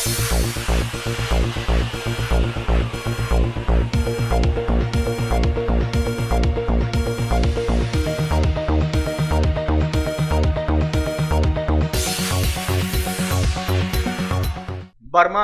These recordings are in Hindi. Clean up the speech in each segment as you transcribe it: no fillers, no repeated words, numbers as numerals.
बर्मा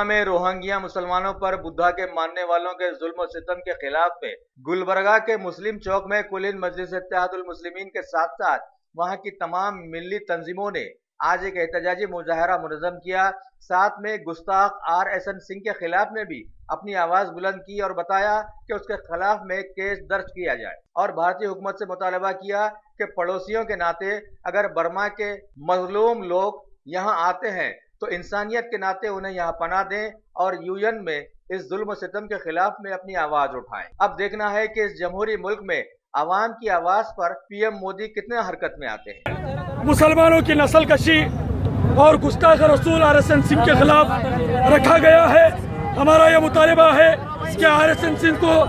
में रोहिंग्या मुसलमानों पर बुद्धा के मानने वालों के जुल्म और सितम के खिलाफ में गुलबर्गा के मुस्लिम चौक में कुल हिंद मजलिस इत्तेहादुल मुस्लिमीन के साथ साथ वहां की तमाम मिल्ली तंजीमों ने आज एक एहतजाजी मुजाहरा मुनज़्ज़म किया। साथ में गुस्ताख RSN सिंह के खिलाफ में भी अपनी आवाज बुलंद की और बताया कि उसके खिलाफ में केस दर्ज किया जाए और भारतीय हुकूमत से मुतालबा किया कि पड़ोसियों के नाते अगर बर्मा के मजलूम लोग यहाँ आते हैं तो इंसानियत के नाते उन्हें यहाँ पनाह दें और UN में इस जुल्म सितम के खिलाफ में अपनी आवाज उठाएं। अब देखना है कि इस जमहूरी मुल्क में आवाम की आवाज पर PM मोदी कितने हरकत में आते हैं। मुसलमानों की नस्ल कशी और गुस्ताख रसूल RSN सिंह के खिलाफ रखा गया है। हमारा यह मुतालिबा है कि RSN सिंह को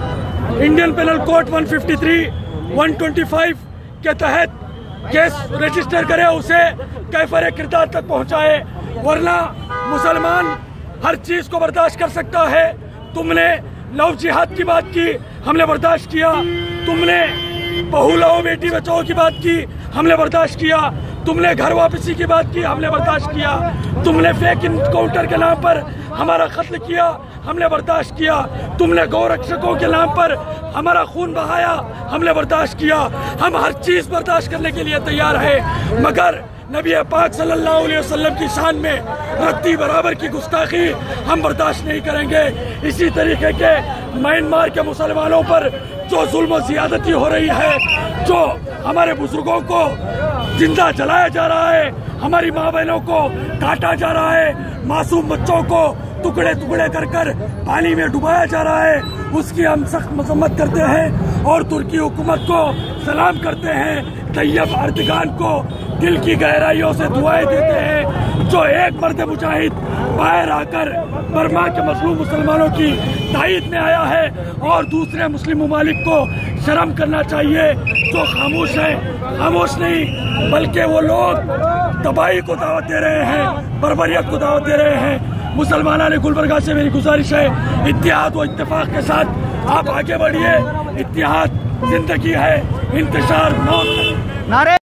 इंडियन पेनल कोड 153, 125 के तहत केस रजिस्टर करे, उसे कैफरे किरदार तक पहुंचाए, वरना मुसलमान हर चीज को बर्दाश्त कर सकता है। तुमने लव जिहाद की बात की, हमने बर्दाश्त किया। तुमने बहू लाओ बेटी बचाओ की बात की, हमने बर्दाश्त किया। तुमने घर वापसी की बात की, हमने बर्दाश्त किया। तुमने फेक इनकाउंटर के नाम पर हमारा कत्ल किया, हमने बर्दाश्त किया। तुमने गौरक्षकों के नाम पर हमारा खून बहाया, हमने बर्दाश्त किया। हम हर चीज बर्दाश्त करने के लिए तैयार है, मगर नबी पाक सल्लल्लाहु अलैहि वसल्लम की शान में रत्ती बराबर की गुस्ताखी हम बर्दाश्त नहीं करेंगे। इसी तरीके के म्यांमार के मुसलमानों पर जो जुल्म ज़ियादती हो रही है, जो हमारे बुजुर्गों को जिंदा जलाया जा रहा है, हमारी माँ बहनों को काटा जा रहा है, मासूम बच्चों को टुकड़े टुकड़े कर कर पानी में डुबाया जा रहा है, उसकी हम सख्त मजम्मत करते हैं और तुर्की हुकूमत को सलाम करते हैं। तैयब अर्दगान को दिल की गहराइयों से दुआएं देते हैं, जो एक मर्द मुजाहिद बाहर आकर बर्मा के मजलूम मुसलमानों की तायद में आया है और दूसरे मुस्लिम ममालिक को शर्म करना चाहिए जो खामोश है। खामोश नहीं, बल्कि वो लोग तबाही को दावत दे रहे हैं, बर्बरियत को दावत दे रहे हैं। मुसलमाना ने गुलबर्गा से मेरी गुजारिश है, इत्तेहाद व इत्तेफाक के साथ आप आगे बढ़िए। इत्तेहाद जिंदगी है, इंतशार मौत है।